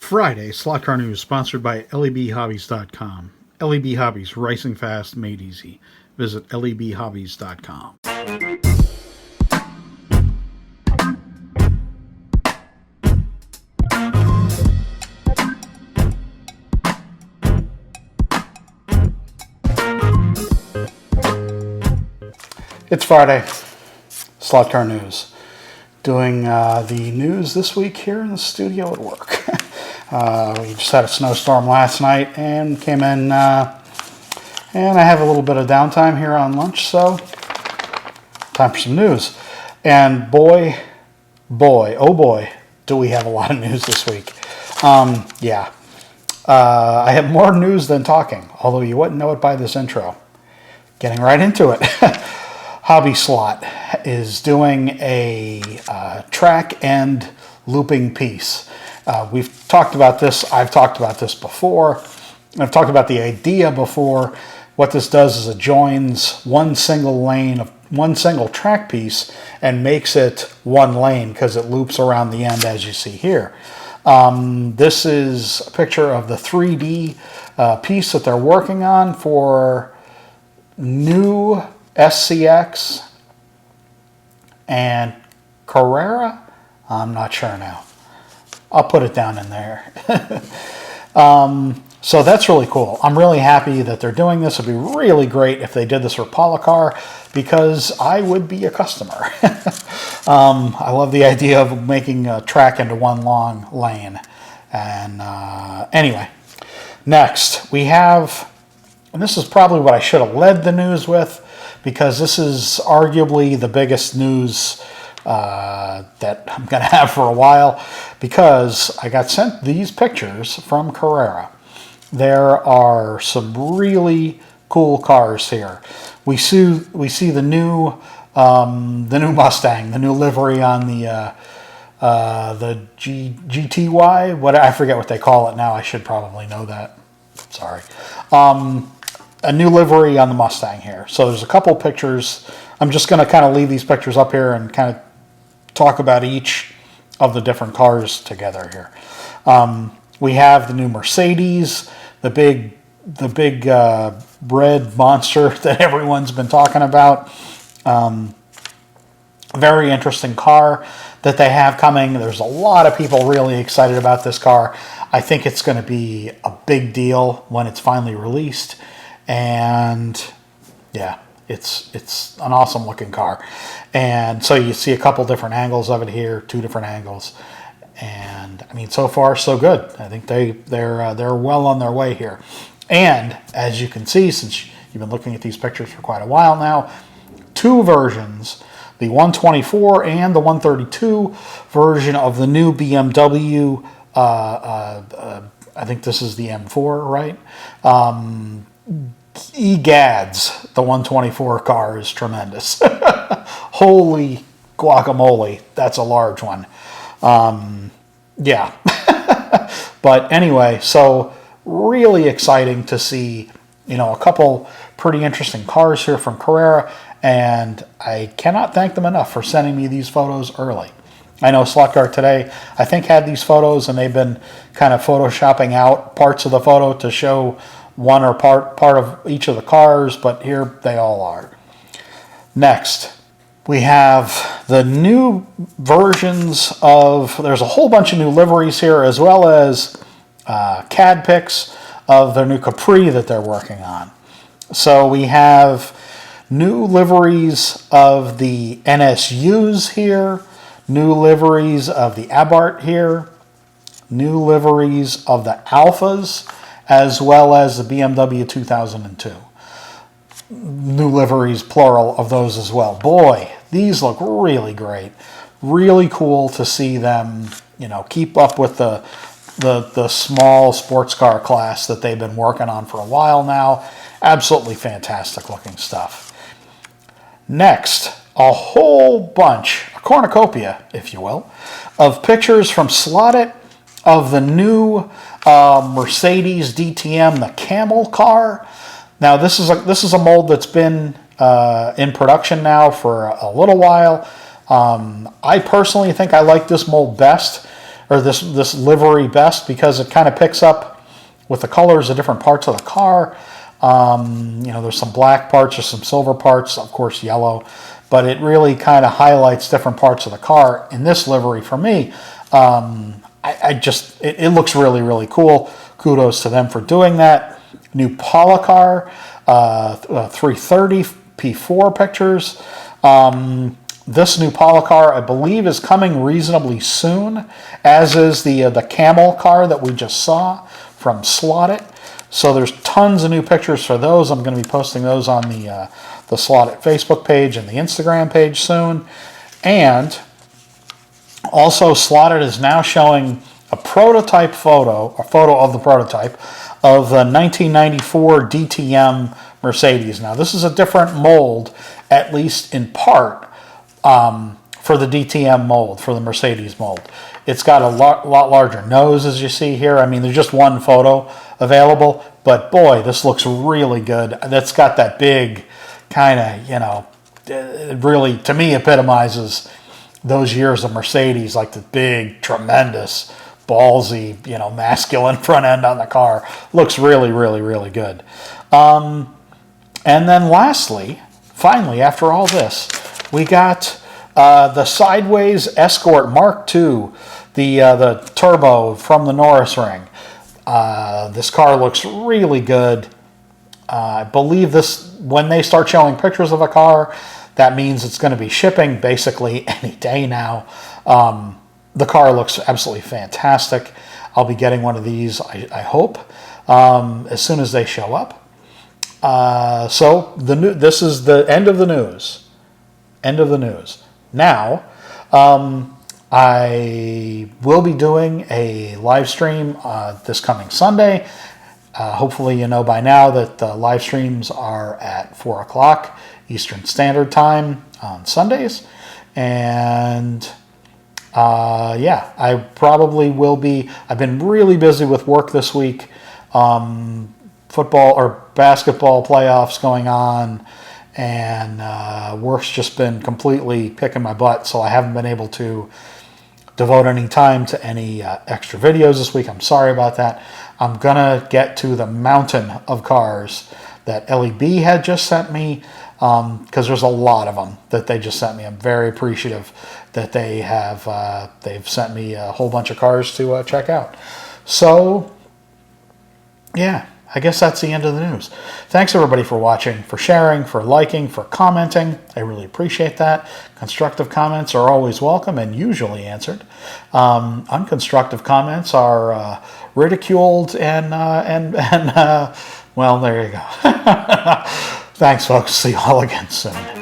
Friday, Slot Car News, sponsored by lebhobbies.com. LEB Hobbies, racing fast, made easy. Visit lebhobbies.com. It's Friday, Slot Car News. Doing the news this week here in the studio at work. We just had a snowstorm last night and came in, and I have a little bit of downtime here on lunch, so time for some news. And boy, oh boy, do we have a lot of news this week. I have more news than talking, although you wouldn't know it by this intro. Getting right into it. Hobby Slot is doing a track and looping piece. We've talked about this. I've talked about this before. I've talked about the idea before. What this does is it joins one single lane of one single track piece and makes it one lane because it loops around the end, as you see here. This is a picture of the 3D piece that they're working on for new SCX and Carrera. I'm not sure now. I'll put it down in there. So that's really cool. I'm really happy that they're doing this. It'd be really great if they did this for Policar because I would be a customer. I love the idea of making a track into one long lane. And anyway, next we have, and this is probably what I should have led the news with, because this is arguably the biggest news that I'm going to have for a while, because I got sent these pictures from Carrera. There are some really cool cars here. We see the new Mustang, the new livery on the GTY. What, I forget what they call it now. I should probably know that. Sorry. A new livery on the Mustang here. So there's a couple pictures. I'm just going to kind of leave these pictures up here and kind of talk about each of the different cars together here. We have the new Mercedes, the big red monster that everyone's been talking about. Very interesting car that they have coming. There's a lot of people really excited about this car. I think it's going to be a big deal when it's finally released. And yeah, it's an awesome looking car. And so you see a couple different angles of it here, two different angles. And I mean, so far so good. I think they're well on their way here. And as you can see, since you've been looking at these pictures for quite a while now, two versions, the 124 and the 132 version of the new BMW. I think this is the M4, right? Egads, the 124 car is tremendous. Holy guacamole, that's a large one. Yeah. But anyway, so really exciting to see, a couple pretty interesting cars here from Carrera, and I cannot thank them enough for sending me these photos early. I know Slot Car Today, I think, had these photos, and they've been kind of photoshopping out parts of the photo to show one or part of each of the cars, but here they all are. Next, we have the new versions of, there's a whole bunch of new liveries here, as well as CAD pics of their new Capri that they're working on. So we have new liveries of the NSUs here, new liveries of the Abarth here, new liveries of the Alphas, as well as the BMW 2002. New liveries, plural, of those as well. Boy, these look really great. Really cool to see them, keep up with the small sports car class that they've been working on for a while now. Absolutely fantastic looking stuff. Next, a whole bunch, a cornucopia, if you will, of pictures from Slotted of the new Mercedes DTM, the Camel car. Now this is a mold that's been in production now for a little while. I personally think I like this mold best or this livery best because it kind of picks up with the colors of different parts of the car. You know, there's some black parts, there's some silver parts, of course yellow, but it really kind of highlights different parts of the car in this livery for me. It looks really, really cool. Kudos to them for doing that. New Policar 330 P4 pictures. This new Policar, I believe, is coming reasonably soon, as is the Camel car that we just saw from Slot It. So there's tons of new pictures for those. I'm going to be posting those on the Slot It Facebook page and the Instagram page soon. And also, Slot It is now showing a prototype photo, a photo of the prototype of the 1994 DTM Mercedes. Now, this is a different mold, at least in part, for the DTM mold, for the Mercedes mold. It's got a lot larger nose, as you see here. I mean, there's just one photo available, but boy, this looks really good. That's got that big kind of, you know, it really, to me, epitomizes those years of Mercedes, like the big, tremendous, ballsy, you know, masculine front end on the car. Looks really, really, really good. And then lastly, finally, after all this, we got the Sideways Escort Mark II, the turbo from the Norris Ring. This car looks really good. I believe this, when they start showing pictures of a car, that means it's going to be shipping basically any day now. The car looks absolutely fantastic. I'll be getting one of these, I hope, as soon as they show up. So this is the end of the news. End of the news. Now, I will be doing a live stream this coming Sunday. Hopefully you know by now that the live streams are at 4 o'clock Eastern Standard Time on Sundays. And yeah, I probably will be. I've been really busy with work this week. Football or basketball playoffs going on, and work's just been completely kicking my butt, so I haven't been able to devote any time to any extra videos this week. I'm sorry about that. I'm gonna get to the mountain of cars that LEB had just sent me, because there's a lot of them that they just sent me. I'm very appreciative that they have they've sent me a whole bunch of cars to check out. So yeah, I guess that's the end of the news. Thanks everybody for watching, for sharing, for liking, for commenting. I really appreciate that. Constructive comments are always welcome and usually answered. Unconstructive comments are ridiculed and well, there you go. Thanks, folks. See you all again soon.